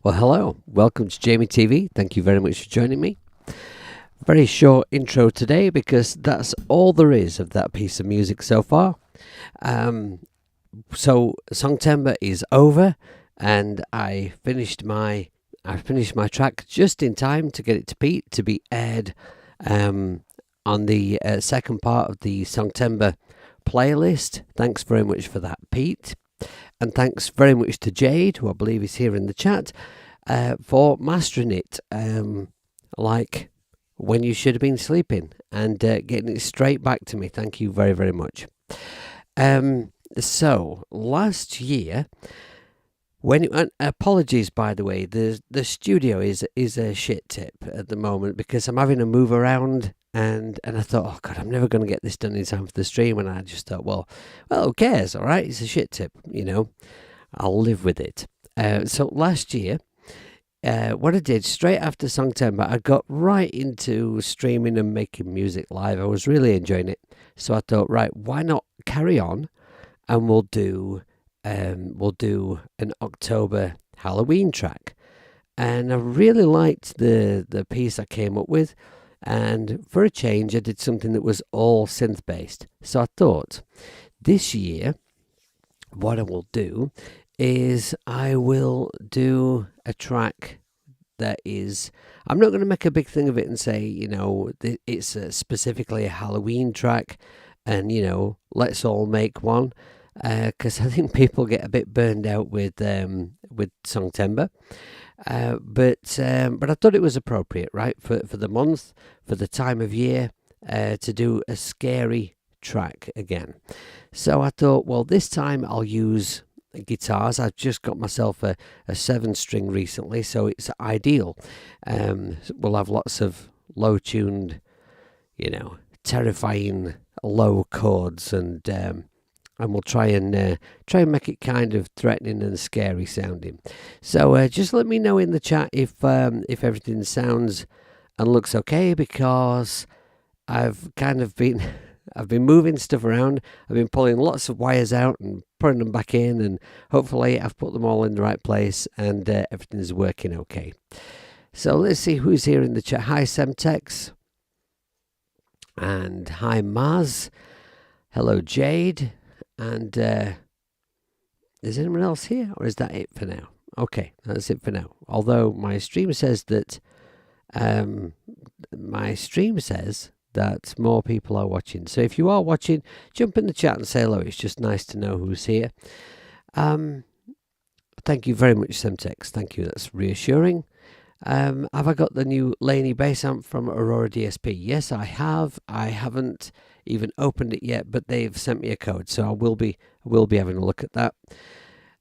Well, hello. Welcome to Jamie TV. Thank you very much for joining me. Very short intro today because that's all there is of that piece of music so far. So Songtember is over, and I finished my track just in time to get it to Pete to be aired on the second part of the Songtember playlist. Thanks very much for that, Pete. And thanks very much to Jade, who I believe is here in the chat, for mastering it like when you should have been sleeping and getting it straight back to me. Thank you very, very much. So, last year, apologies by the way, the studio is a shit tip at the moment because I'm having a move around. And I thought, oh God, I'm never going to get this done in time for the stream. And I just thought, well, who cares? All right, it's a shit tip, I'll live with it. So last year, what I did straight after Songtember, I got right into streaming and making music live. I was really enjoying it. So I thought, right, why not carry on, and we'll do an October Halloween track. And I really liked the piece I came up with. And for a change, I did something that was all synth-based. So I thought, this year, what I will do is I will do a track that is... I'm not going to make a big thing of it and say, it's specifically a Halloween track and, let's all make one. Because I think people get a bit burned out with Songtember. But I thought it was appropriate, right, for the month, for the time of year, to do a scary track again. So I thought, well, this time I'll use guitars. I've just got myself a 7-string recently, so it's ideal. We'll have lots of low-tuned, terrifying low chords, and we'll try and make it kind of threatening and scary sounding. So just let me know in the chat if everything sounds and looks okay, because I've kind of been I've been moving stuff around. I've been pulling lots of wires out and putting them back in, and hopefully I've put them all in the right place and everything is working okay. So let's see who's here in the chat. Hi Semtex, and hi Maz. Hello Jade. And is anyone else here, or is that it for now? Okay, that's it for now. Although my stream says that more people are watching. So if you are watching, jump in the chat and say hello. It's just nice to know who's here. Thank you very much, Semtex. Thank you. That's reassuring. Have I got the new Laney bass amp from Aurora DSP? Yes, I have. I haven't even opened it yet, but they've sent me a code, so I will be having a look at that.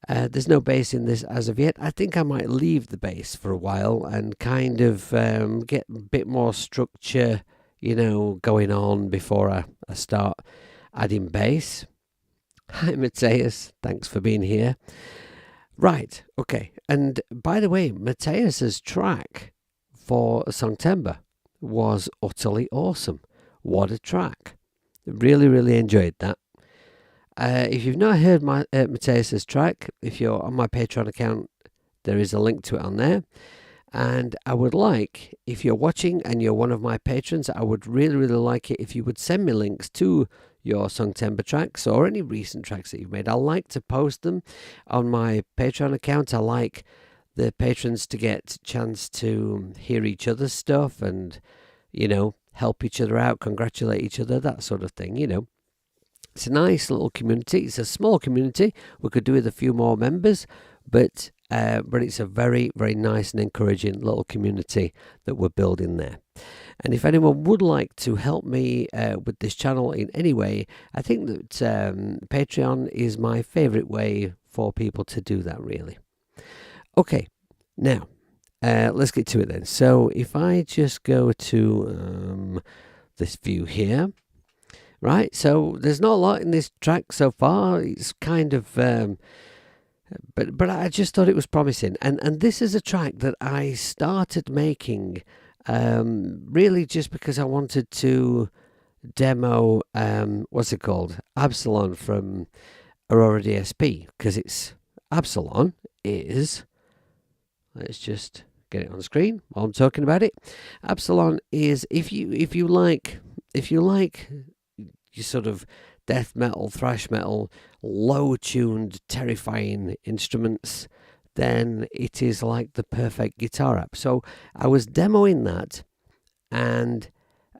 There's no bass in this as of yet. I think I might leave the bass for a while and kind of get a bit more structure, going on before I start adding bass. Hi Mateus, thanks for being here. Right, okay. And by the way, Mateus's track for Songtember was utterly awesome. What a track. Really, really enjoyed that. If you've not heard my Mateus's track, if you're on my Patreon account, there is a link to it on there. And I would like, if you're watching and you're one of my patrons, I would really, really like it if you would send me links to your Songtember tracks or any recent tracks that you've made. I like to post them on my Patreon account. I like the patrons to get a chance to hear each other's stuff and, help each other out, congratulate each other, that sort of thing, It's a nice little community. It's a small community. We could do with a few more members, but it's a very, very nice and encouraging little community that we're building there. And if anyone would like to help me with this channel in any way, I think that Patreon is my favourite way for people to do that, really. Okay, now, let's get to it then. So if I just go to this view here, right? So there's not a lot in this track so far. It's kind of... But I just thought it was promising. And this is a track that I started making really just because I wanted to demo, what's it called? Absalon from Aurora DSP. Because Absalon is Let's just get it on screen while I'm talking about it. Absalon is if you like your sort of death metal, thrash metal, low tuned, terrifying instruments, then it is like the perfect guitar app. So I was demoing that and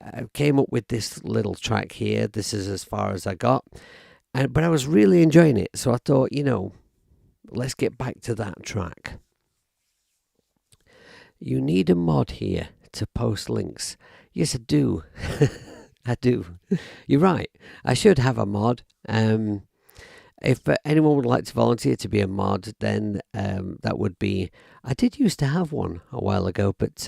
I came up with this little track here. This is as far as I got. But I was really enjoying it. So I thought, let's get back to that track. You need a mod here to post links. Yes, I do. I do. You're right. I should have a mod. If anyone would like to volunteer to be a mod, then that would be. I did used to have one a while ago, but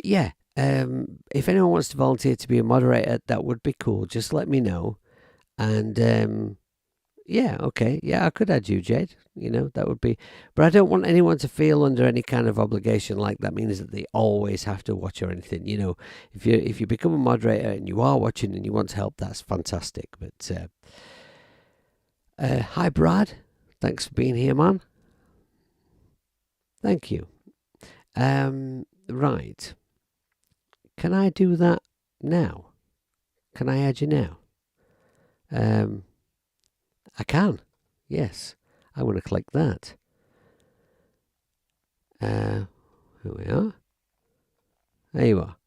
yeah. If anyone wants to volunteer to be a moderator, that would be cool. Just let me know. And yeah, okay. Yeah, I could add you, Jade. That would be. But I don't want anyone to feel under any kind of obligation like that means that they always have to watch or anything. If you become a moderator and you are watching and you want to help, that's fantastic. But hi, Brad. Thanks for being here, man. Thank you. Right. Can I do that now? Can I add you now? I can. Yes. I'm going to click that. Here we are. There you are.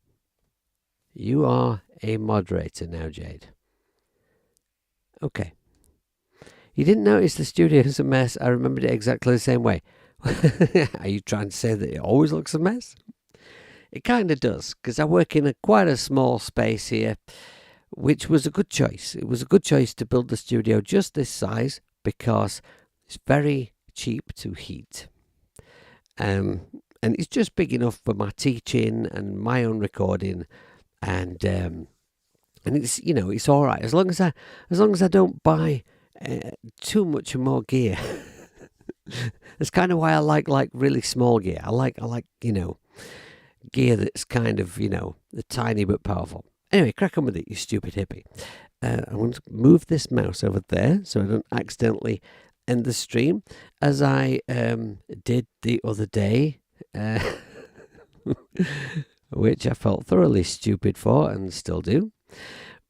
You are a moderator now, Jade. Okay. You didn't notice the studio is a mess. I remembered it exactly the same way. Are you trying to say that it always looks a mess? It kind of does, because I work in quite a small space here, which was a good choice. It was a good choice to build the studio just this size because it's very cheap to heat. And it's just big enough for my teaching and my own recording, and it's it's all right as long as I don't buy too much more gear. That's kind of why I like really small gear. I like gear that's kind of tiny but powerful. Anyway, crack on with it, you stupid hippie. I want to move this mouse over there so I don't accidentally end the stream, as I did the other day, which I felt thoroughly stupid for and still do.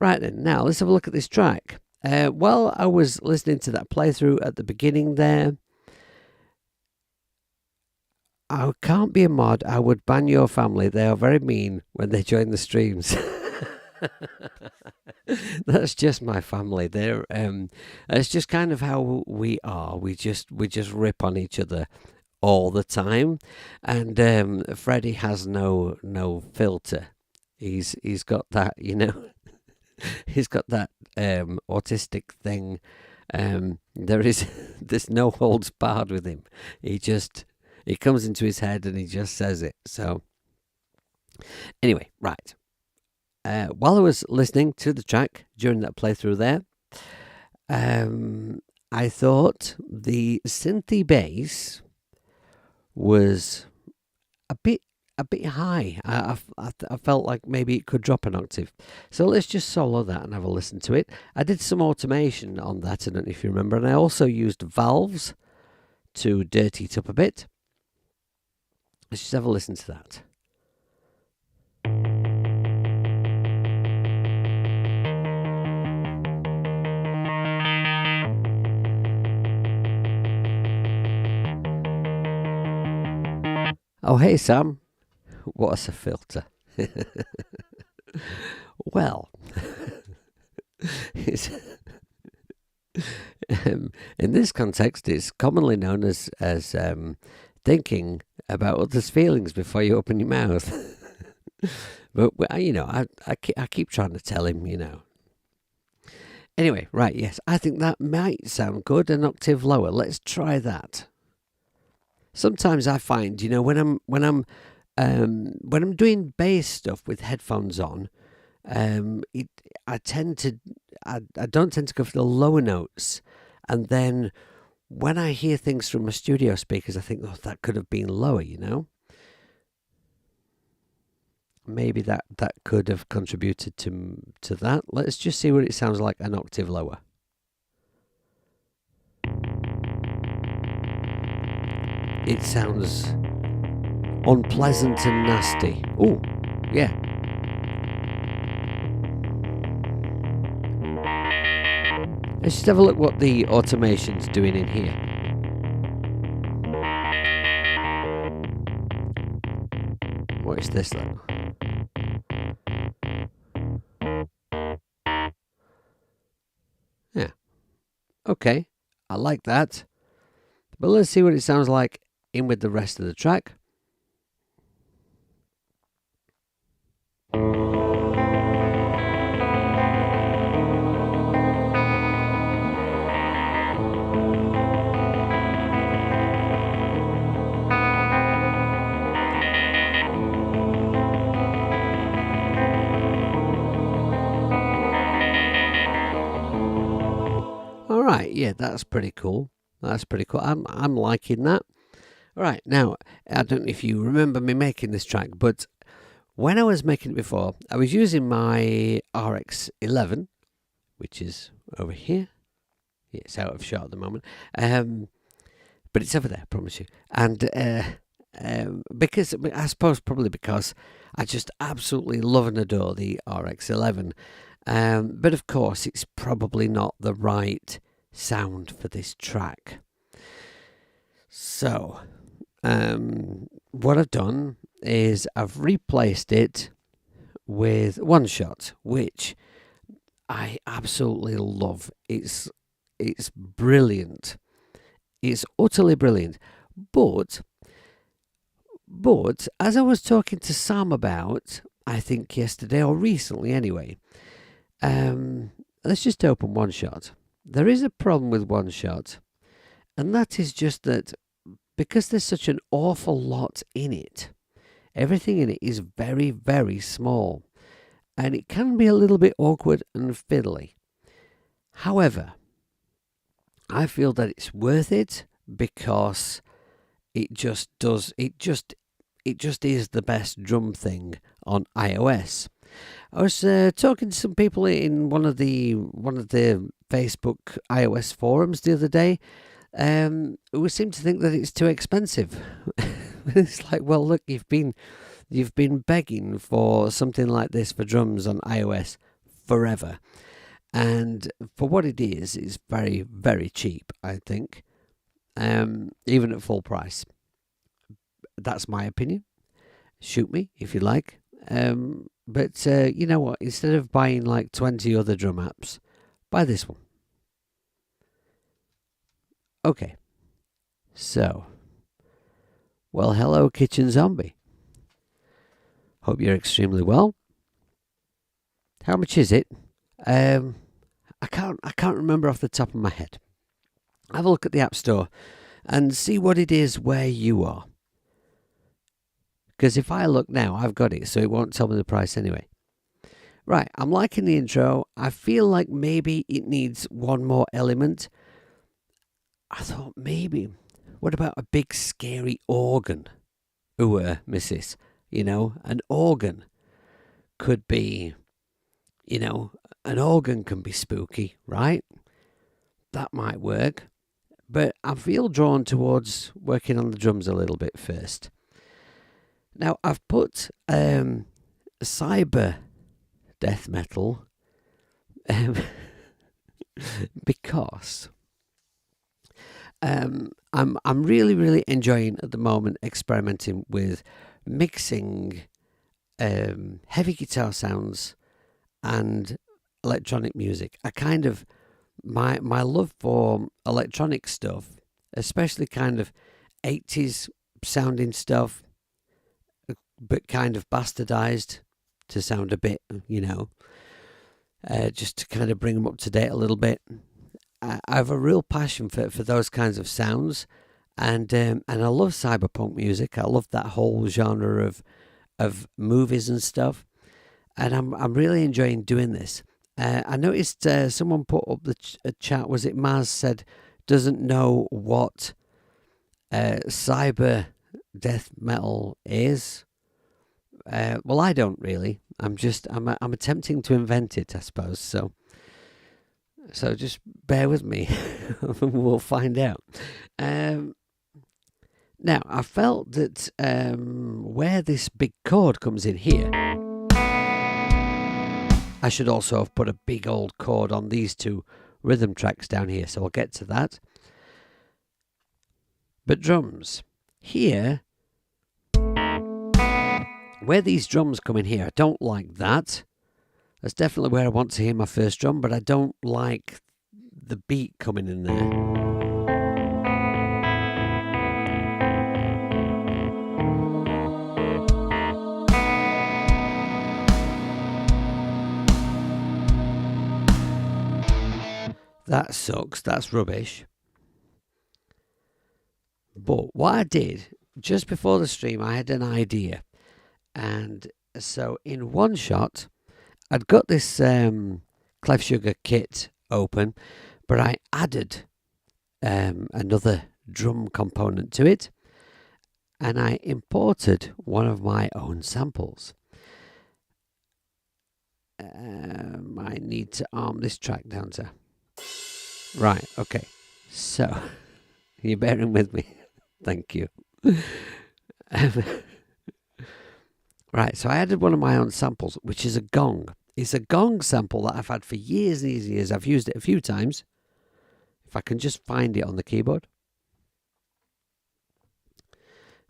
Right then, now let's have a look at this track. While I was listening to that playthrough at the beginning there, I can't be a mod. I would ban your family. They are very mean when they join the streams. That's just my family. They're it's just kind of how we are. We just rip on each other all the time, and Freddie has no filter. He's got that, he's got that autistic thing. There's no holds barred with him. It comes into his head and he just says it. So anyway, right. While I was listening to the track during that playthrough there, I thought the synthy bass was a bit high. I felt like maybe it could drop an octave. So let's just solo that and have a listen to it. I did some automation on that, I don't know if you remember, and I also used valves to dirty it up a bit. Let's just have a listen to that. Oh, hey, Sam. What's a filter? Well, in this context, it's commonly known as thinking about others' feelings before you open your mouth. But I keep trying to tell him, Anyway, right, yes, I think that might sound good, an octave lower. Let's try that. Sometimes I find, when I'm doing bass stuff with headphones on, I don't tend to go for the lower notes, and then when I hear things from my studio speakers, I think, that could have been lower, Maybe that could have contributed to that. Let's just see what it sounds like an octave lower. It sounds Unpleasant and nasty. Oh, yeah. Let's just have a look what the automation's doing in here. What is this then? Yeah. Okay. I like that. But let's see what it sounds like in with the rest of the track. All right, yeah, that's pretty cool. That's pretty cool. I'm liking that. All right, now I don't know if you remember me making this track, but when I was making it before, I was using my RX11, which is over here. Yeah, it's out of shot at the moment, but it's over there, I promise you. And because I suppose probably because I just absolutely love and adore the RX11. But of course, it's probably not the right sound for this track. So, what I've done is I've replaced it with One Shot, which I absolutely love. It's brilliant. It's utterly brilliant. But as I was talking to Sam about, I think yesterday or recently anyway, let's just open One Shot. There is a problem with One Shot, and that is just that because there's such an awful lot in it, everything in it is very, very small, and it can be a little bit awkward and fiddly. However, I feel that it's worth it because it just is the best drum thing on iOS. I was talking to some people in one of the Facebook iOS forums the other day, who seem to think that it's too expensive. It's like, well, look, you've been begging for something like this for drums on iOS forever, and for what it is, it's very, very cheap. I think, even at full price. That's my opinion. Shoot me if you like. But you know what? Instead of buying like 20 other drum apps, buy this one. Okay. So, well, hello, Kitchen Zombie. Hope you're extremely well. How much is it? I can't remember off the top of my head. Have a look at the App Store and see what it is where you are. Because if I look now, I've got it, so it won't tell me the price anyway. Right, I'm liking the intro. I feel like maybe it needs one more element. I thought maybe, what about a big scary organ? Ooh, missus, an organ could be, an organ can be spooky, right? That might work. But I feel drawn towards working on the drums a little bit first. Now, I've put cyber death metal because I'm really, really enjoying at the moment experimenting with mixing heavy guitar sounds and electronic music. I kind of my love for electronic stuff, especially kind of 80s sounding stuff, but kind of bastardized to sound a bit, just to kind of bring them up to date a little bit. I have a real passion for those kinds of sounds, and I love cyberpunk music. I love that whole genre of movies and stuff, and I'm really enjoying doing this. I noticed someone put up a chat. Was it Maz said doesn't know what cyber death metal is? Well, I don't really. I'm attempting to invent it, I suppose. So just bear with me. We'll find out. Now, I felt that where this big chord comes in here, I should also have put a big old chord on these two rhythm tracks down here, so I'll get to that. But drums, here, where these drums come in here, I don't like that. That's definitely where I want to hear my first drum, but I don't like the beat coming in there. That sucks, that's rubbish. But what I did, just before the stream, I had an idea. And so in one shot, I'd got this Clef Sugar kit open, but I added another drum component to it. And I imported one of my own samples. I need to arm this track down to... Right, okay. So, you're bearing with me. Thank you. Right, so I added one of my own samples, which is a gong. It's a gong sample that I've had for years and years and years. I've used it a few times. If I can just find it on the keyboard.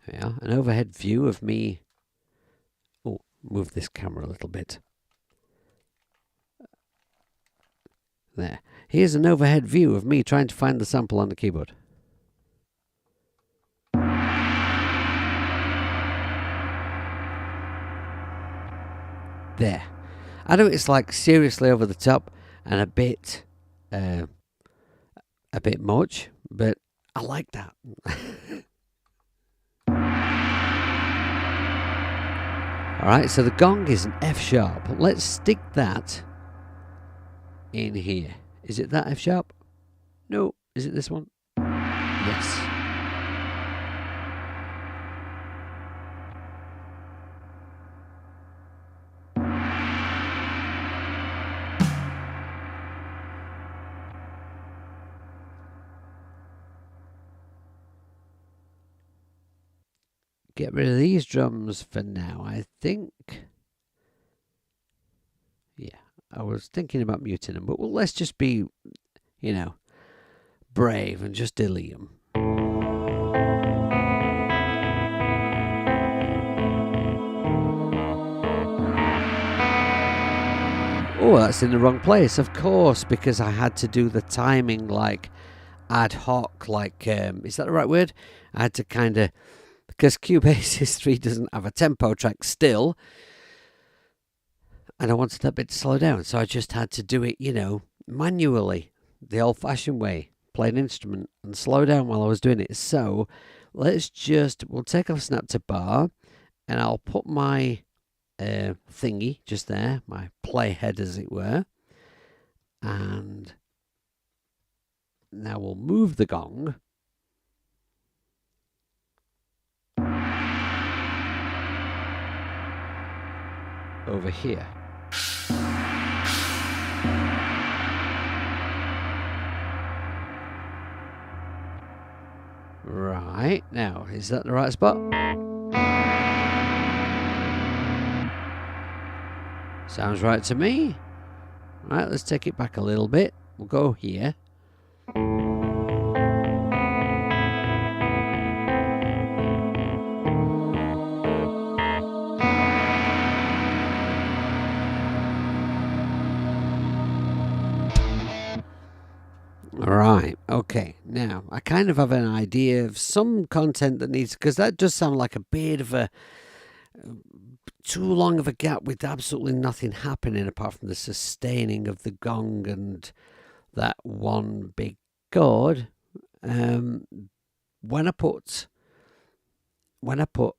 There we are, an overhead view of me. Oh, move this camera a little bit. There. Here's an overhead view of me trying to find the sample on the keyboard. There. I know it's like seriously over the top and a bit much, but I like that. Alright, so the gong is an F sharp. Let's stick that in here. Is it that F sharp? No. Is it this one? Yes. Get rid of these drums for now, I think. Yeah, I was thinking about muting them, but let's just be, brave and just delete them. Oh, that's in the wrong place, of course, because I had to do the timing like ad hoc, like, is that the right word? I had to kind of, because Cubasis 3 doesn't have a tempo track still, and I wanted that bit to slow down, so I just had to do it, manually, the old-fashioned way, play an instrument and slow down while I was doing it. So we'll take off snap to bar, and I'll put my thingy just there, my playhead as it were, and now we'll move the gong over here. Right, now, is that the right spot? Sounds right to me. Right, let's take it back a little bit. We'll go here. Right, okay. Now, I kind of have an idea of some content that needs, because that does sound like a bit of a too long of a gap with absolutely nothing happening apart from the sustaining of the gong and that one big chord. When I put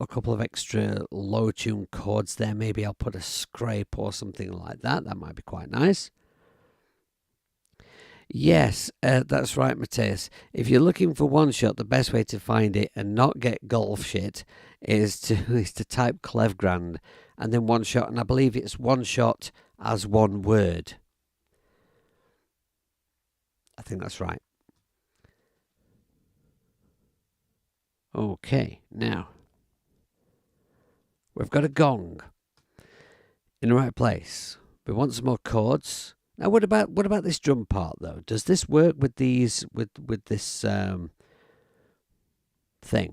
a couple of extra low tune chords there, maybe I'll put a scrape or something like that. That might be quite nice. Yes, that's right, Matthias. If you're looking for one shot, the best way to find it and not get golf shit is to type Clevgrand and then one shot, and I believe it's one shot as one word. I think that's right. Oh, Okay, now we've got a gong in the right place. We want some more chords. Now, what about this drum part though? Does this work with these with this thing?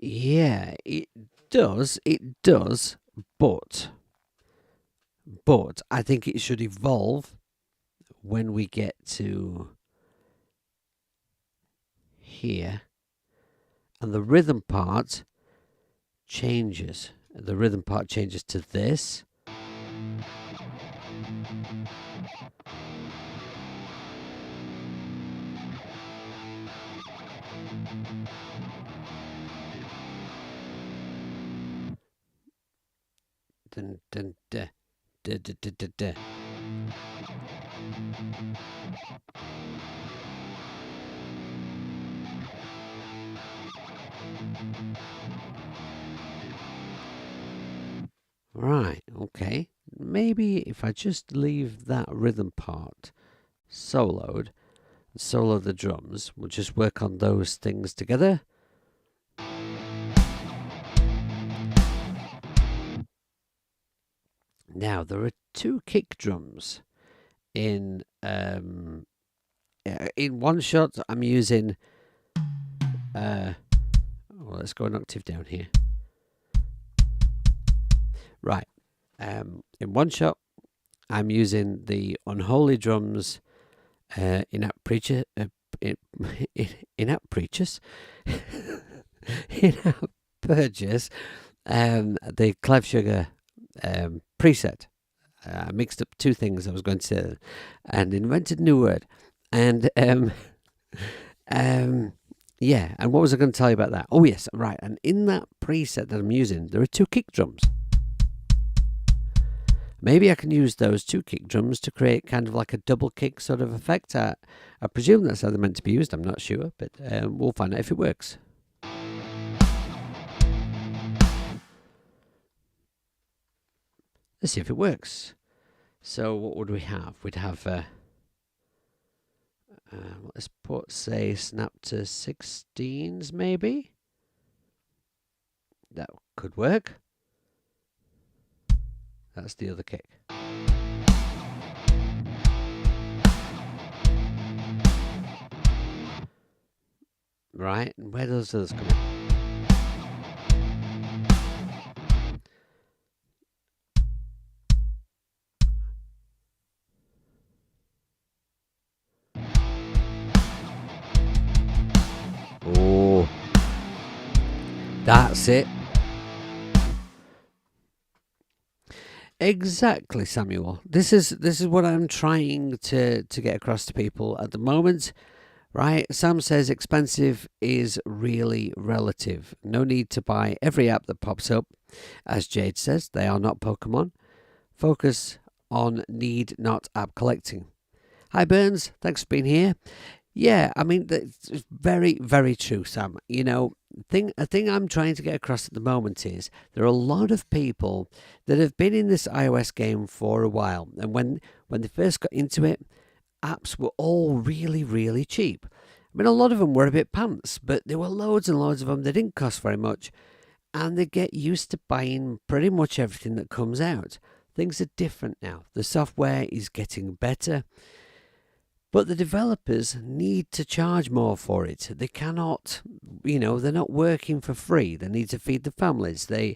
Yeah, it does. It does, but I think it should evolve when we get to here, and the rhythm part changes. The rhythm part changes to this. Dun, dun, da, da, da, da, da, da. Right, okay. Maybe if I just leave that rhythm part soloed, solo the drums, we'll just work on those things together. Now, there are two kick drums in one shot. I'm using well, let's go an octave down here. Right. In one shot, I'm using the unholy drums in-app preacher in-app preachers in-app purchase the Cleve Sugar preset. I mixed up two things I was going to say and invented a new word. And yeah, and what was I going to tell you about that? Oh yes, right. And in that preset that I'm using, there are two kick drums. Maybe I can use those two kick drums to create kind of like a double kick sort of effect. I presume that's how they're meant to be used. I'm not sure, but we'll find out if it works. Let's see if it works. So what would we have? We'd have, let's put, say, snap to 16s maybe. That could work. That's the other kick. Right, and where does those come in? Oh, that's it. Exactly, Samuel. This is what I'm trying to get across to people at the moment. Right, Sam says expensive is really relative. No need to buy every app that pops up. As Jade says, they are not Pokemon. Focus on need, not app collecting. Hi Burns, thanks for being here. Yeah, I mean, it's very, very true, Sam. You know, a thing I'm trying to get across at the moment is there are a lot of people that have been in this iOS game for a while, and when they first got into it, apps were all really, really cheap. I mean, a lot of them were a bit pants, but there were loads and loads of them that didn't cost very much, and they get used to buying pretty much everything that comes out. Things are different now. The software is getting better, but the developers need to charge more for it. They cannot, they're not working for free. They need to feed the families. They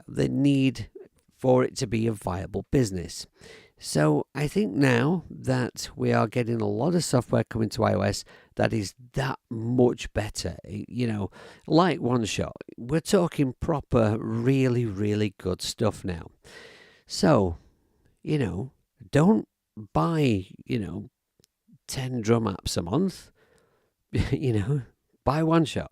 need for it to be a viable business. So I think now that we are getting a lot of software coming to iOS that is that much better, like One Shot, we're talking proper, really, really good stuff now. So, don't buy, 10 drum apps a month, buy One Shot.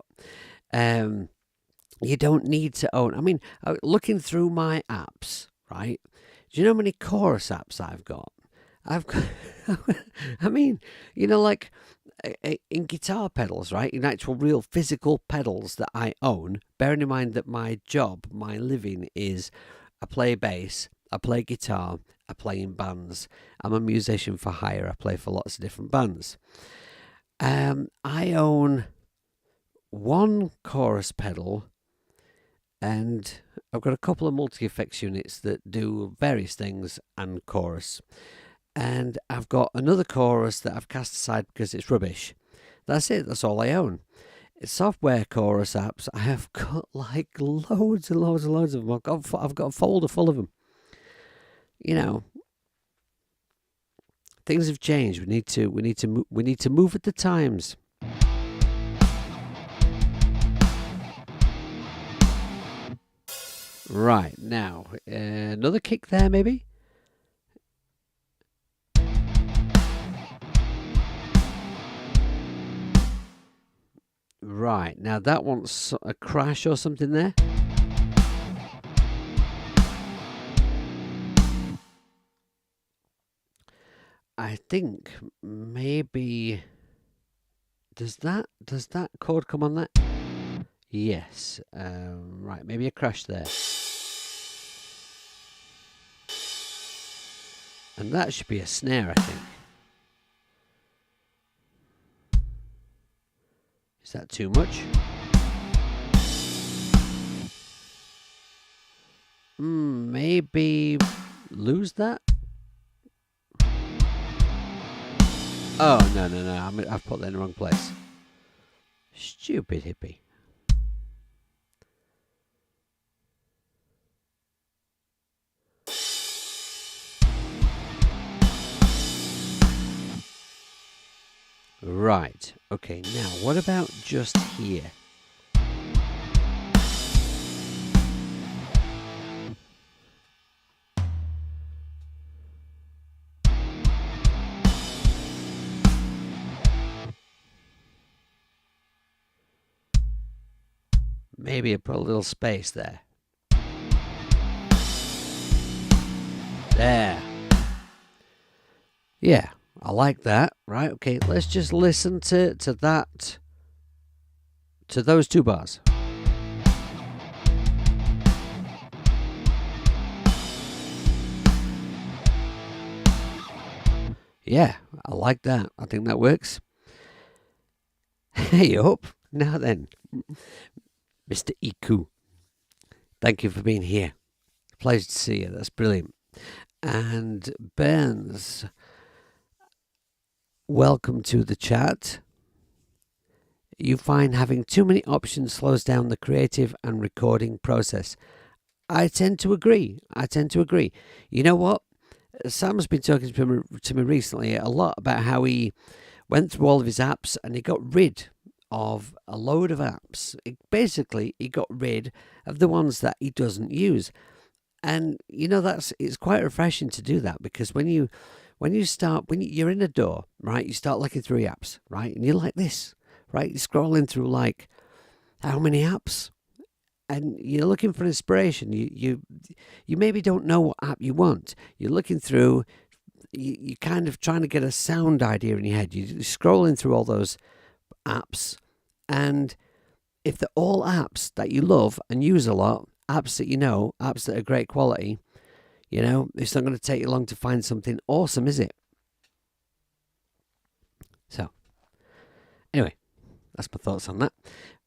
You don't need to own. I mean, looking through my apps, right? Do you know how many chorus apps I've got? I've got, I mean, you know, like in guitar pedals, right? In actual real physical pedals that I own, bearing in mind that my job, my living is I play bass, I play guitar, I play in bands. I'm a musician for hire. I play for lots of different bands. I own one chorus pedal and I've got a couple of multi-effects units that do various things and chorus. And I've got another chorus that I've cast aside because it's rubbish. That's it. That's all I own. It's software chorus apps. I have got like loads and loads and loads of them. I've got a folder full of them. You know, things have changed. We need to move with the times. Right now, another kick there, maybe. Right, now that wants a crash or something there. I think maybe does that chord come on that? Yes. Right, maybe a crash there. And that should be a snare, I think. Is that too much? Maybe lose that? Oh, no. I've put that in the wrong place. Stupid hippie. Right. Okay, now what about just here? Maybe put a little space there. There. Yeah, I like that. Right, okay, let's just listen to that, to those two bars. Yeah, I like that. I think that works. Hey up. Now then, Mr. Iku, thank you for being here. Pleasure to see you. That's brilliant. And Burns, welcome to the chat. You find having too many options slows down the creative and recording process. I tend to agree. You know what? Sam's been talking to me recently a lot about how he went through all of his apps and he got rid of a load of apps. Basically, he got rid of the ones that he doesn't use. And you know, it's quite refreshing to do that, because when you're in a door, right, you start looking through your apps, right, and you're like this, right, you're scrolling through like how many apps, and you're looking for inspiration. You maybe don't know what app you want. You're looking through, you're kind of trying to get a sound idea in your head. You're scrolling through all those apps, and if they're all apps that you love and use a lot, apps that you know, apps that are great quality, you know, it's not going to take you long to find something awesome, is it? So, anyway, that's my thoughts on that.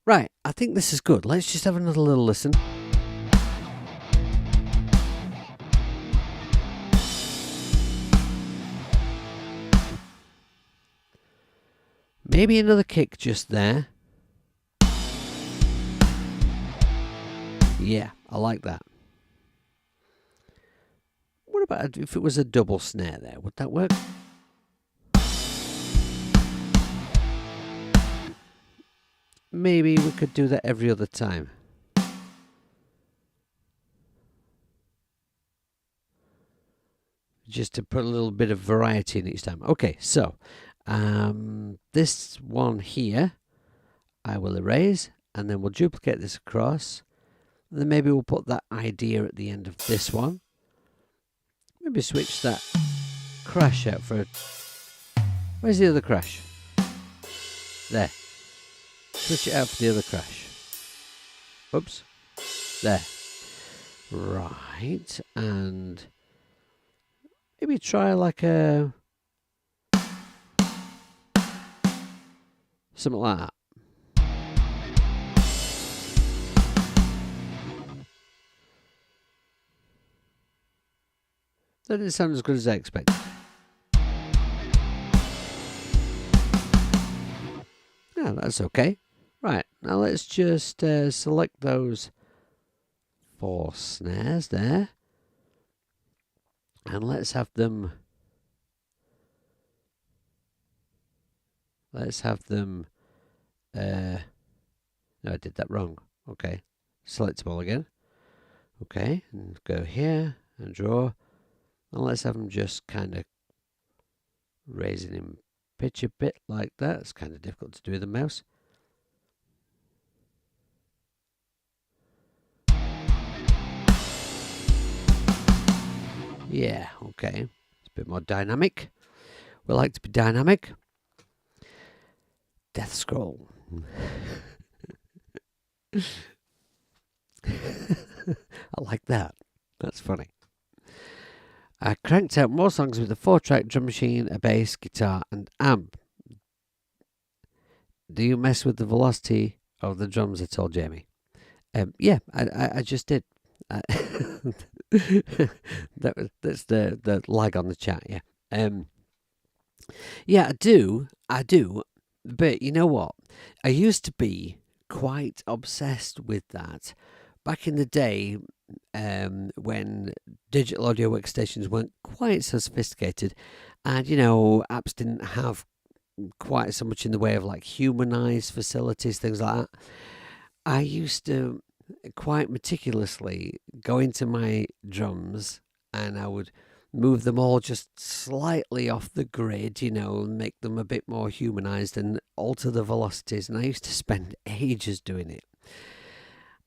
Right, I think this is good. Let's just have another little listen. Maybe another kick just there. Yeah, I like that. What about if it was a double snare there? Would that work? Maybe we could do that every other time. Just to put a little bit of variety in each time. Okay, so this one here I will erase, and then we'll duplicate this across, and then maybe we'll put that idea at the end of this one. Maybe switch that crash out for... Where's the other crash? There. Switch it out for the other crash. Oops. There. Right. And maybe try like a... something like that. That didn't sound as good as I expected. Yeah, that's okay. Right, now let's just select those 4 snares there. And let's have them... no, I did that wrong. Okay, select them all again. Okay, and go here and draw. And let's have them just kind of raising in pitch a bit like that. It's kind of difficult to do with the mouse. Yeah, okay. It's a bit more dynamic. We like to be dynamic. Death scroll. I like that. That's funny. I cranked out more songs with a 4-track drum machine, a bass, guitar, and amp. Do you mess with the velocity of the drums at all, Jamie? Yeah, I just did. That's the lag on the chat. Yeah. Yeah, I do. But you know what? I used to be quite obsessed with that back in the day, when digital audio workstations weren't quite so sophisticated, and apps didn't have quite so much in the way of like humanized facilities, things like that. I used to quite meticulously go into my drums and I would move them all just slightly off the grid, make them a bit more humanized and alter the velocities. And I used to spend ages doing it.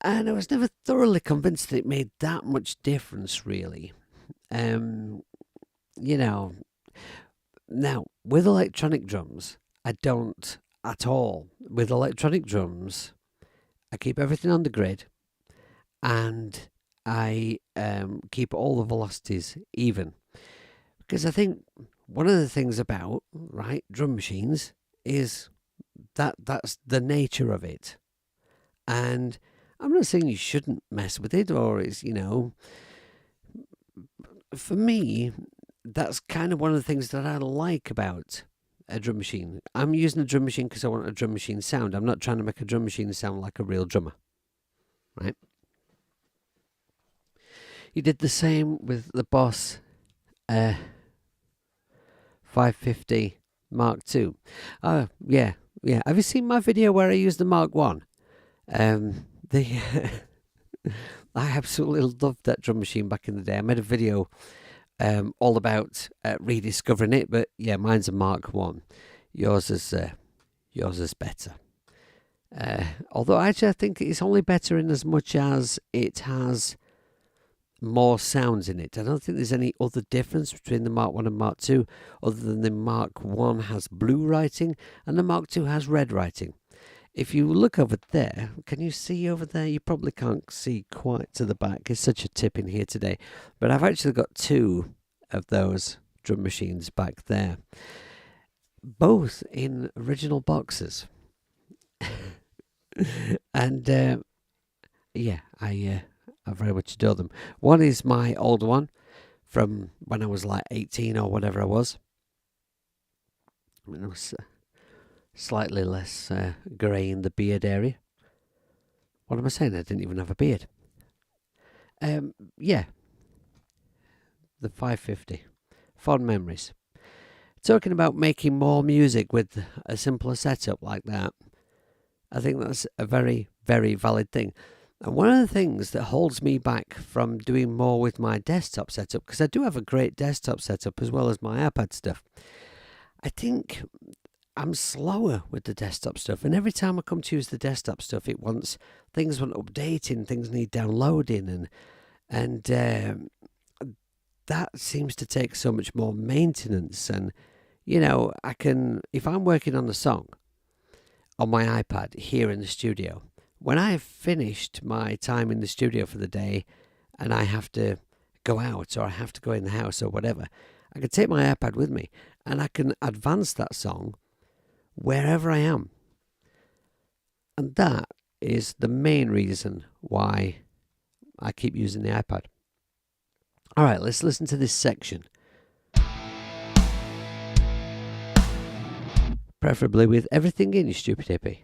And I was never thoroughly convinced that it made that much difference, really. Now, with electronic drums, I don't at all. With electronic drums, I keep everything on the grid and I keep all the velocities even. Because I think one of the things about, drum machines is that's the nature of it. And I'm not saying you shouldn't mess with it, or it's, for me, that's kind of one of the things that I like about a drum machine. I'm using a drum machine because I want a drum machine sound. I'm not trying to make a drum machine sound like a real drummer, right? You did the same with the Boss 550 Mark II. Oh, yeah. Have you seen my video where I used the Mark 1? I absolutely loved that drum machine back in the day. I made a video all about rediscovering it, but yeah, mine's a Mark 1. Yours is better. Although actually I think it's only better in as much as it has more sounds in it. I don't think there's any other difference between the Mark 1 and Mark 2 other than the Mark 1 has blue writing and the Mark 2 has red writing. If you look over there, can you see over there? You probably can't see quite to the back. It's such a tip in here today. But I've actually got 2 of those drum machines back there. Both in original boxes. And I very much adore them. One is my old one from when I was like 18 or whatever I was. I mean, I was slightly less grey in the beard area. What am I saying? I didn't even have a beard. Yeah. The 550. Fond memories. Talking about making more music with a simpler setup like that, I think that's a very, very valid thing. And one of the things that holds me back from doing more with my desktop setup, because I do have a great desktop setup as well as my iPad stuff, I think I'm slower with the desktop stuff. And every time I come to use the desktop stuff, things want updating, things need downloading, and that seems to take so much more maintenance. And, you know, I can, if I'm working on a song on my iPad here in the studio, when I've finished my time in the studio for the day and I have to go out or I have to go in the house or whatever, I can take my iPad with me and I can advance that song wherever I am. And that is the main reason why I keep using the iPad. All right, let's listen to this section. Preferably with everything in, you stupid hippie.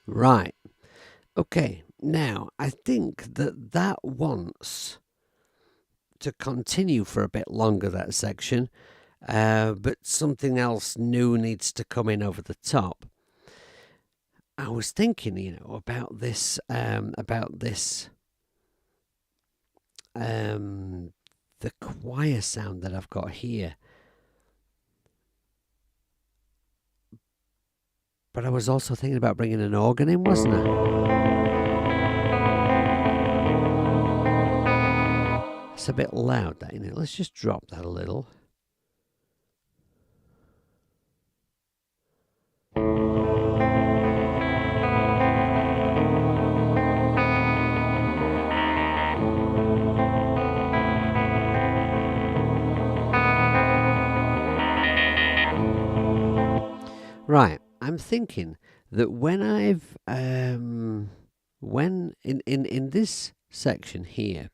Right. Okay. Now, I think that wants to continue for a bit longer, that section, but something else new needs to come in over the top. I was thinking, you know, about this, the choir sound that I've got here. But I was also thinking about bringing an organ in, wasn't I? It's a bit loud, that, isn't it? Let's just drop that a little. Right, I'm thinking that when I've when in this section here,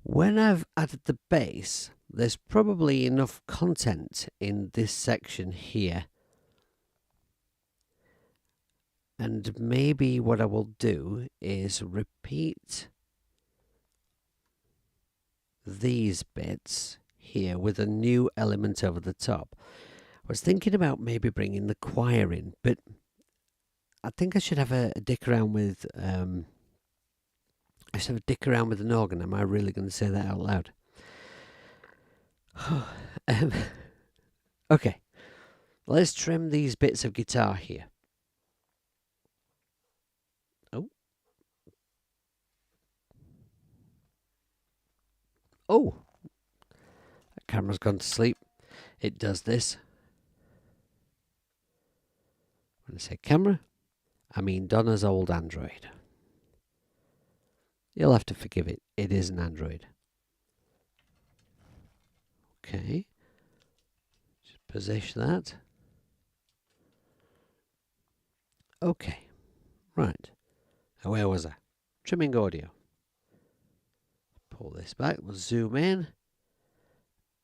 when I've added the bass, there's probably enough content in this section here. And maybe what I will do is repeat these bits here with a new element over the top. I was thinking about maybe bringing the choir in, but I think I should have a dick around with I should have a dick around with an organ. Am I really going to say that out loud? Okay, let's trim these bits of guitar here. Oh, that camera's gone to sleep. It does this. When I say camera, I mean Donna's old Android. You'll have to forgive it. It is an Android. Okay. Just position that. Okay. Right. Now where was I? Trimming audio. Pull this back. We'll zoom in.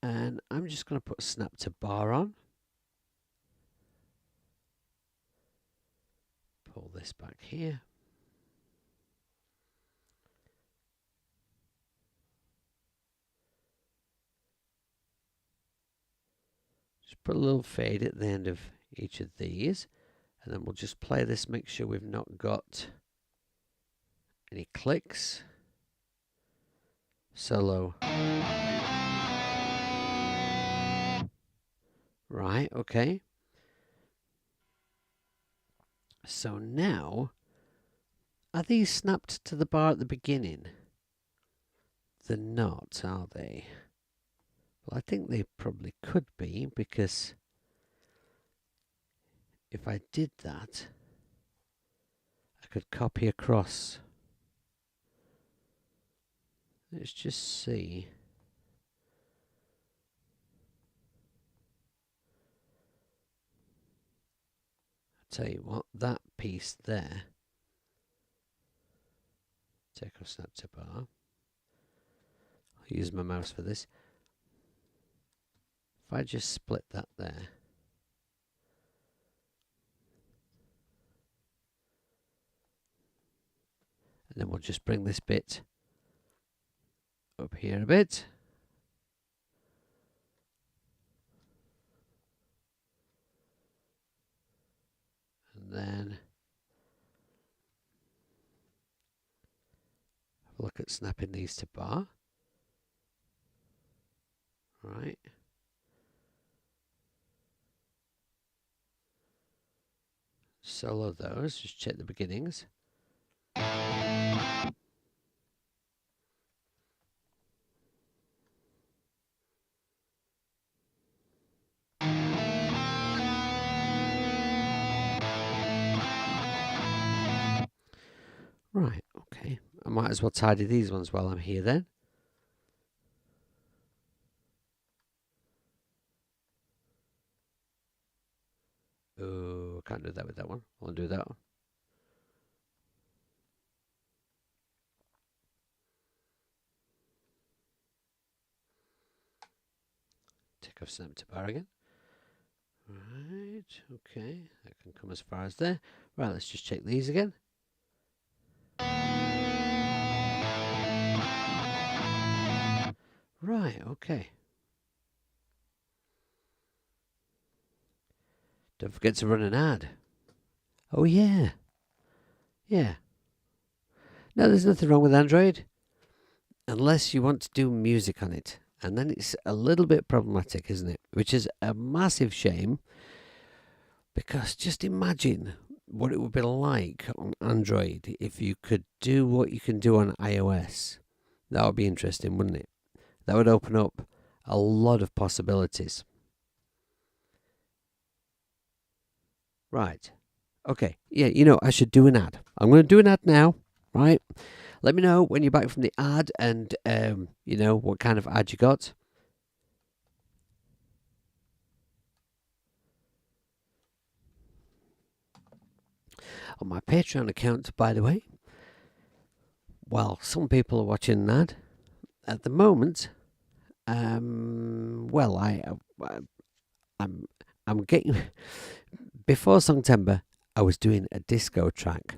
And I'm just going to put snap to bar on. Pull this back here. Just put a little fade at the end of each of these. And then we'll just play this, make sure we've not got any clicks. Solo. Right, okay. So now, are these snapped to the bar at the beginning? They're not, are they? Well, I think they probably could be, because if I did that, I could copy across. Let's just see. I'll tell you what, that piece there, take off snap to bar. I'll use my mouse for this. If I just split that there, and then we'll just bring this bit up here a bit. then have a look at snapping these to bar. Right. Solo those, just check the beginnings. Right, okay. I might as well tidy these ones while I'm here then. Oh, I can't do that with that one. I'll do that one. Take off snap to bar again. Right, okay. That can come as far as there. Right, let's just check these again. Right, okay. Don't forget to run an ad. Oh, yeah. Yeah. No, there's nothing wrong with Android. Unless you want to do music on it. And then it's a little bit problematic, isn't it? Which is a massive shame. Because just imagine what it would be like on Android if you could do what you can do on iOS. That would be interesting, wouldn't it? That would open up a lot of possibilities. Right. Okay. Yeah, I should do an ad. I'm going to do an ad now, right? Let me know when you're back from the ad and, what kind of ad you got. On my Patreon account, by the way, while some people are watching an ad, at the moment, I'm getting before September. I was doing a disco track.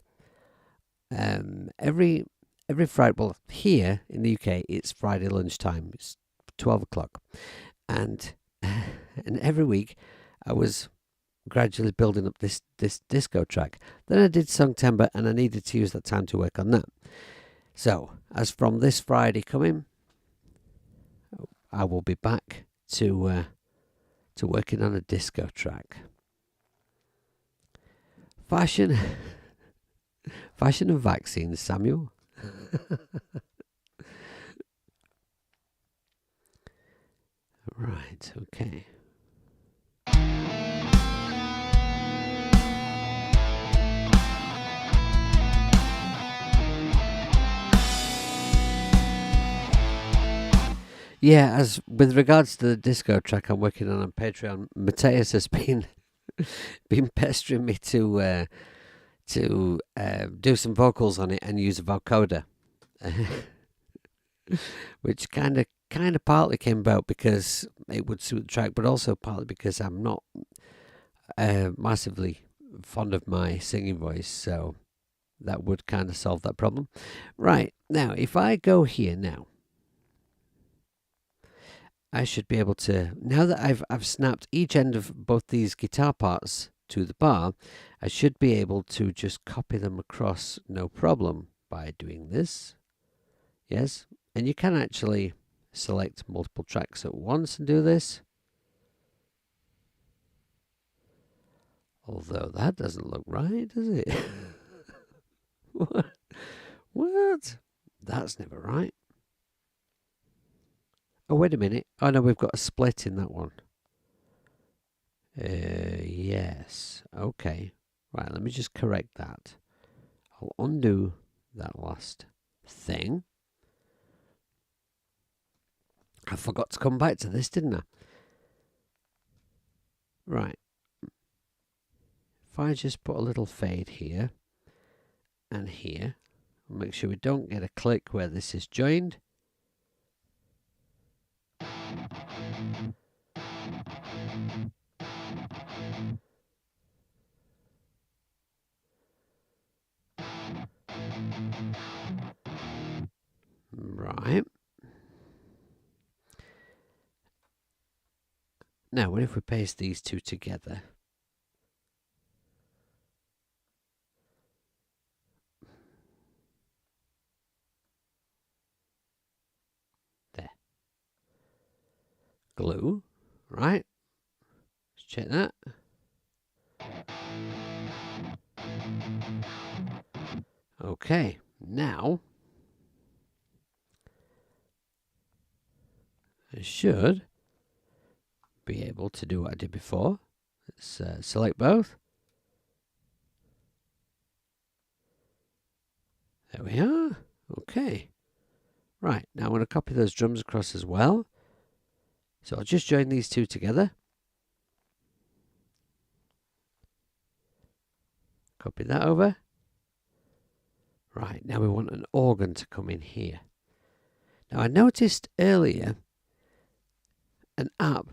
Every Friday. Well, here in the UK, it's Friday lunchtime. It's 12 o'clock, and every week, I was gradually building up this disco track. Then I did September, and I needed to use that time to work on that. So, as from this Friday coming, I will be back to working on a disco track. Fashion and vaccines, Samuel. Right, okay. Yeah, as with regards to the disco track I'm working on Patreon, Mateus has been pestering me to do some vocals on it and use a vocoder, which kind of partly came about because it would suit the track, but also partly because I'm not massively fond of my singing voice, so that would kind of solve that problem. Right, now, if I go here now, I should be able to, now that I've snapped each end of both these guitar parts to the bar, I should be able to just copy them across no problem by doing this. Yes, and you can actually select multiple tracks at once and do this. Although that doesn't look right, does it? What? That's never right. Oh, wait a minute. Oh, no, we've got a split in that one. Yes. Okay. Right, let me just correct that. I'll undo that last thing. I forgot to come back to this, didn't I? Right. If I just put a little fade here and here, make sure we don't get a click where this is joined. Right. Now, what if we paste these two together? glue, right? Let's check that. Okay, now I should be able to do what I did before. Let's select both. There we are. Okay. Right, now I'm going to copy those drums across as well. So I'll just join these two together. Copy that over. Right, now we want an organ to come in here. Now I noticed earlier an app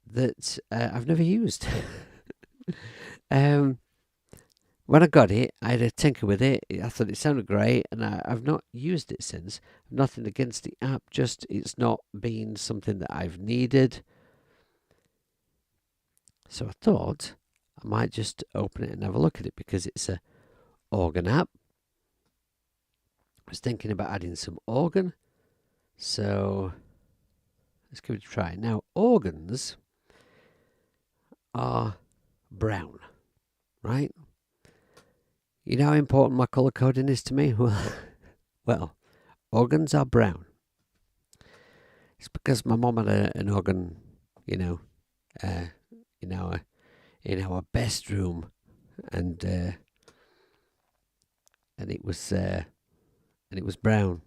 that I've never used. When I got it, I had a tinker with it. I thought it sounded great, and I've not used it since. Nothing against the app, just it's not been something that I've needed. So I thought I might just open it and have a look at it because it's a organ app. I was thinking about adding some organ, so let's give it a try. Now, organs are brown, right? You know how important my colour coding is to me? Well, organs are brown. It's because my mum had an organ, in our bedroom, and it was brown.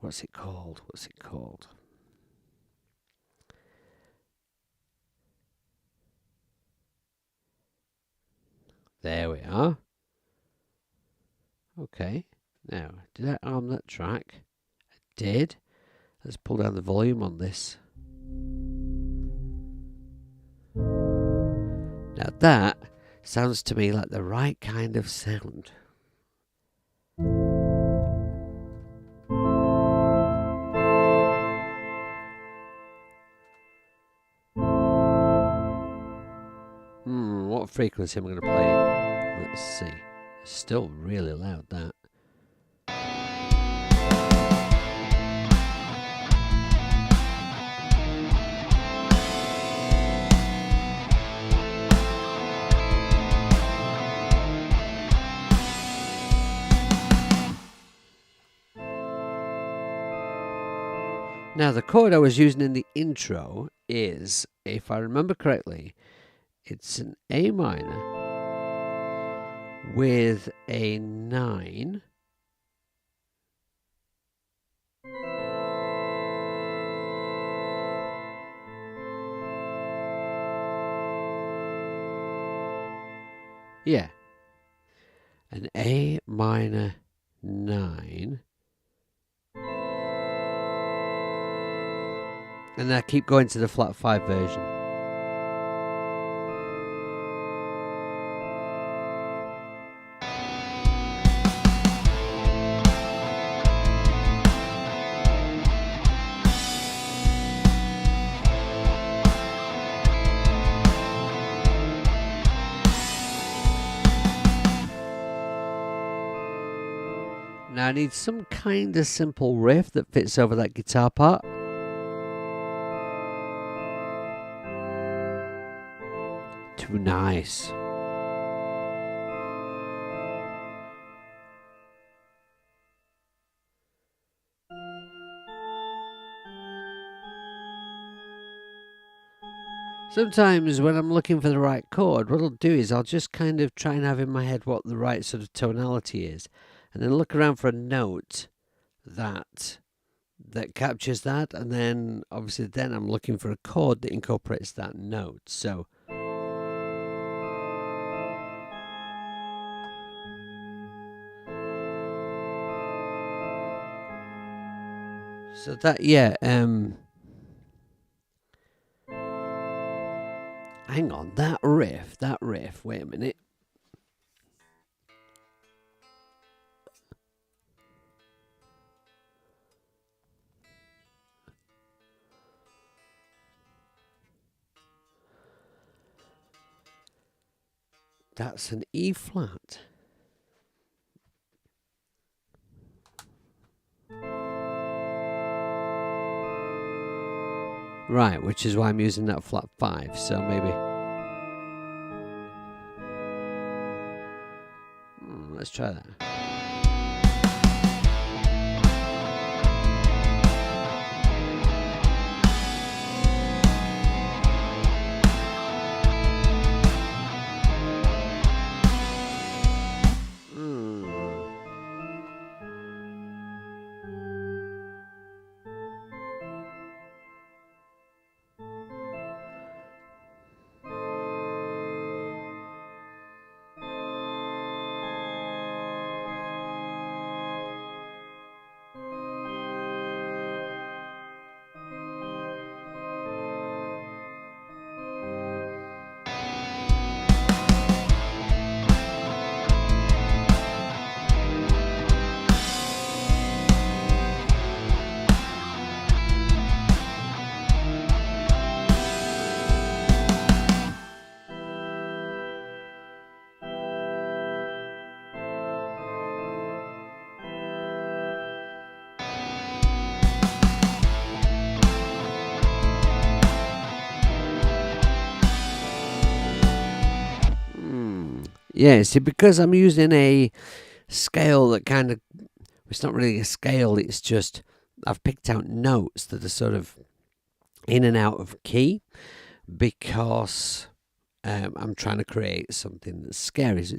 What's it called? There we are. Okay. Now, did I arm that track? I did. Let's pull down the volume on this. Now that sounds to me like the right kind of sound. What frequency am I going to play? Let's see. It's still really loud, that. Now, the chord I was using in the intro is, if I remember correctly, it's an A minor with a 9. Yeah. An A minor 9. And I keep going to the flat 5 version. Now I need some kind of simple riff that fits over that guitar part. Too nice. Sometimes when I'm looking for the right chord, what I'll do is I'll just kind of try and have in my head what the right sort of tonality is, and then look around for a note that captures that, and then obviously then I'm looking for a chord that incorporates that note. So that, yeah, hang on, that riff, wait a minute. That's an E flat. Right, which is why I'm using that flat 5, so maybe... let's try that. Yeah, see, because I'm using a scale that kind of, it's not really a scale, it's just, I've picked out notes that are sort of in and out of key because I'm trying to create something that's scary. So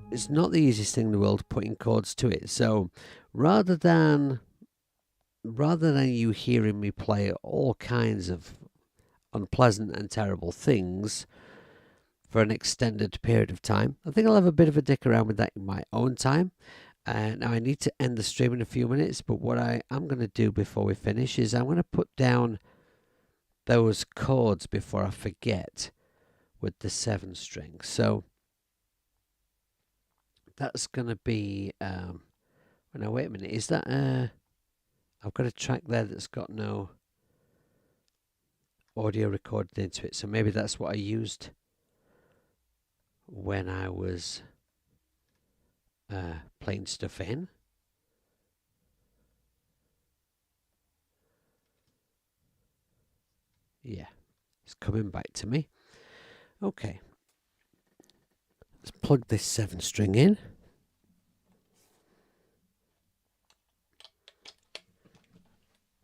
it's not the easiest thing in the world putting chords to it. So rather than you hearing me play all kinds of unpleasant and terrible things for an extended period of time, I think I'll have a bit of a dick around with that in my own time. Now I need to end the stream in a few minutes, but what I am going to do before we finish is I'm going to put down those chords before I forget with the 7 string. So that's going to be now wait a minute, is that I've got a track there that's got no audio recorded into it, so maybe that's what I used when I was playing stuff in. Yeah, it's coming back to me. Okay, let's plug this 7 string in.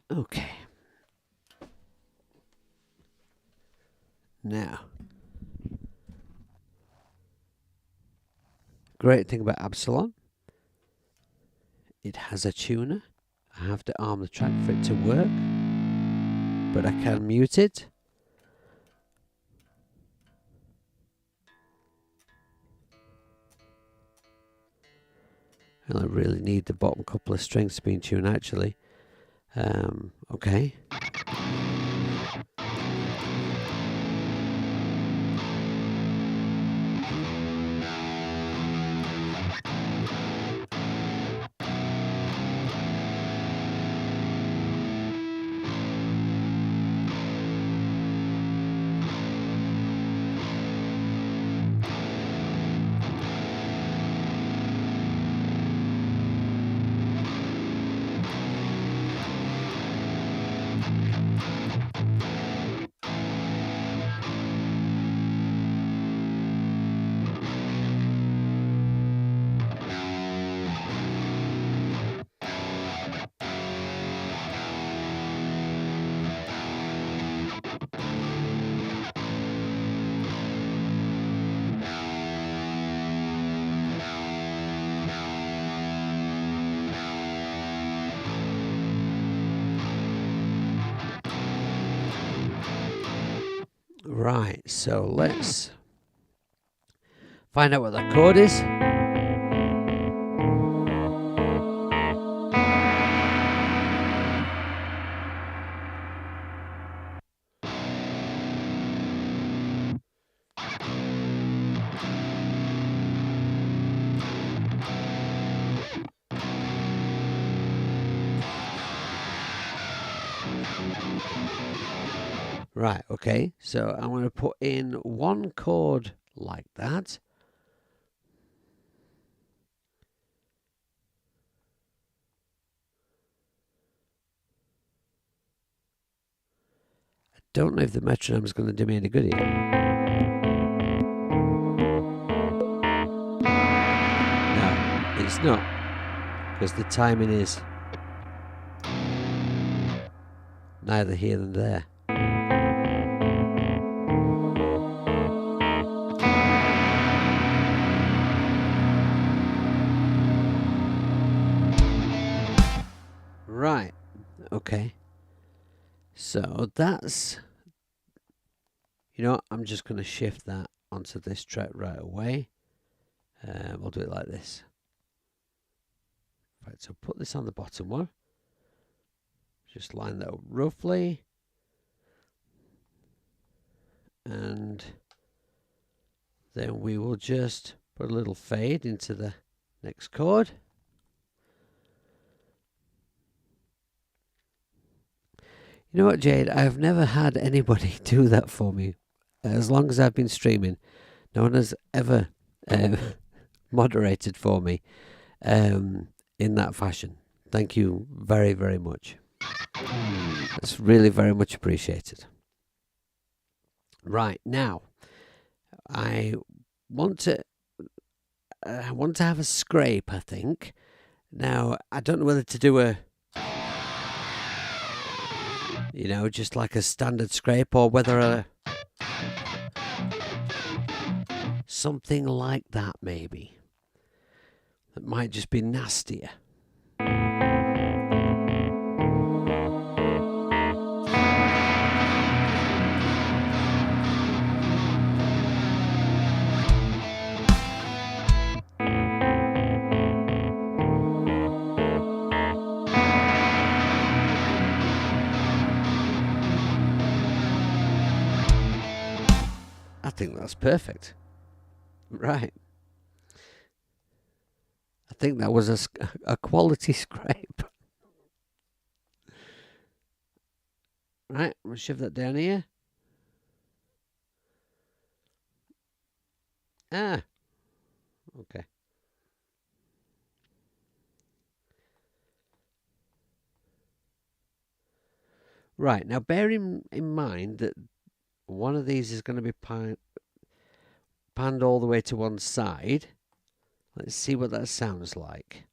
Okay. Now, great thing about Absalon, it has a tuner. I have to arm the track for it to work, but I can mute it. And I really need the bottom couple of strings to be in tune actually. Okay. Right, so let's find out what that chord is. Right, okay, so I'm going to put in one chord like that. don't know if the metronome's going to do me any good here. No, it's not, because the timing is neither here nor there. Right, okay. So that's, you know what, I'm just going to shift that onto this track right away. We'll do it like this. Right, so put this on the bottom one. Just line that up roughly. And then we will just put a little fade into the next chord. You know what, Jade? I've never had anybody do that for me. As long as I've been streaming, no one has ever moderated for me in that fashion. Thank you very, very much. That's really very much appreciated. Right, now I want to have a scrape, I think. Now, I don't know whether to do a, you know, just like a standard scrape, or whether something like that maybe. That might just be nastier. I think that's perfect. Right. I think that was a quality scrape. Right, I'm going to shove that down here. Ah. Okay. Right, now bear in mind that one of these is going to be panned all the way to one side. Let's see what that sounds like.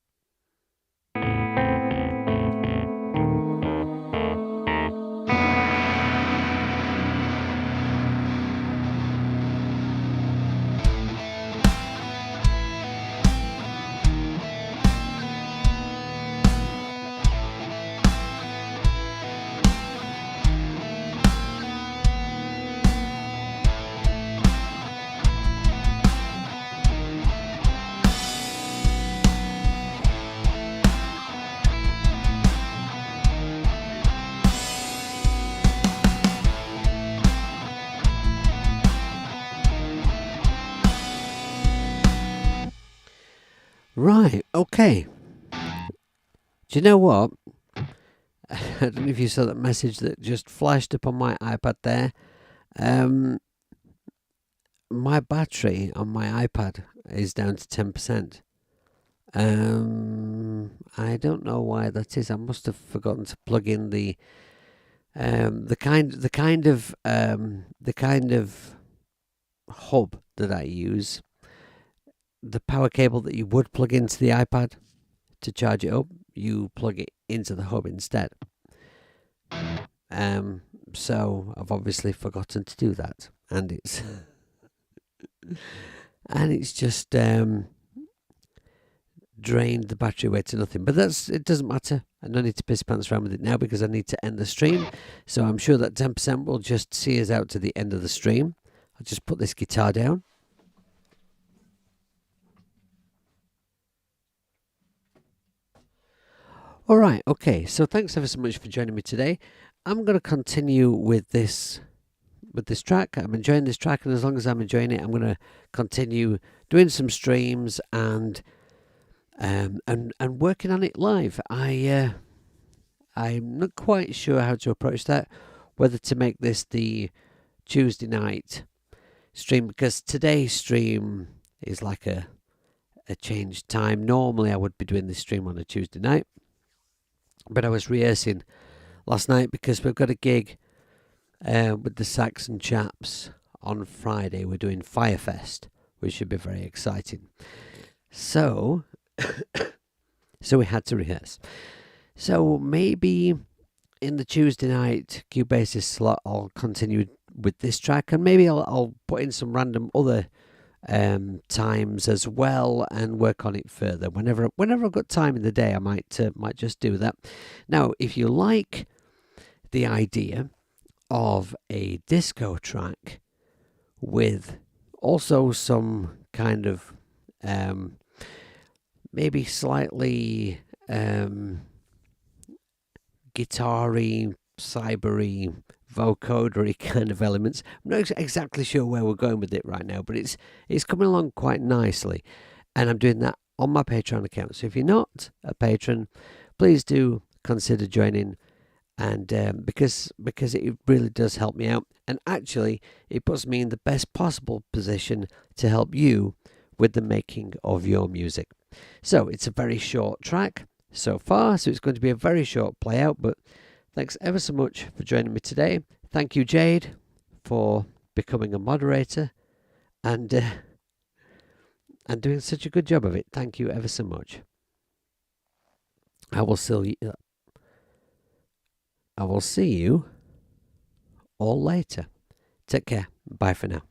Right, okay. Do you know what? I don't know if you saw that message that just flashed up on my iPad there. My battery on my iPad is down to 10%. I don't know why that is. I must have forgotten to plug in the kind of hub that I use. The power cable that you would plug into the iPad to charge it up, you plug it into the hub instead. So I've obviously forgotten to do that, and it's just drained the battery away to nothing. But it doesn't matter. I don't need to piss pants around with it now because I need to end the stream. So I'm sure that 10% will just see us out to the end of the stream. I'll just put this guitar down. All right, okay. So thanks ever so much for joining me today. I'm going to continue with this track. I'm enjoying this track, and as long as I'm enjoying it, I'm going to continue doing some streams and working on it live. I'm not quite sure how to approach that, whether to make this the Tuesday night stream, because today's stream is like a changed time. Normally I would be doing this stream on a Tuesday night, but I was rehearsing last night because we've got a gig with the Saxon chaps on Friday. We're doing Firefest, which should be very exciting. So, so we had to rehearse. So maybe in the Tuesday night Cubasis slot, I'll continue with this track, and maybe I'll put in some random other times as well, and work on it further. Whenever I've got time in the day, I might just do that. Now, if you like the idea of a disco track with also some kind of maybe slightly guitar-y, cyber-y, vocodery kind of elements. I'm not exactly sure where we're going with it right now, but it's coming along quite nicely, and I'm doing that on my Patreon account. So if you're not a patron, please do consider joining, and because it really does help me out, and actually it puts me in the best possible position to help you with the making of your music. So it's a very short track so far, so it's going to be a very short play out, but thanks ever so much for joining me today. Thank you, Jade, for becoming a moderator and doing such a good job of it. Thank you ever so much. I will see you all later. Take care. Bye for now.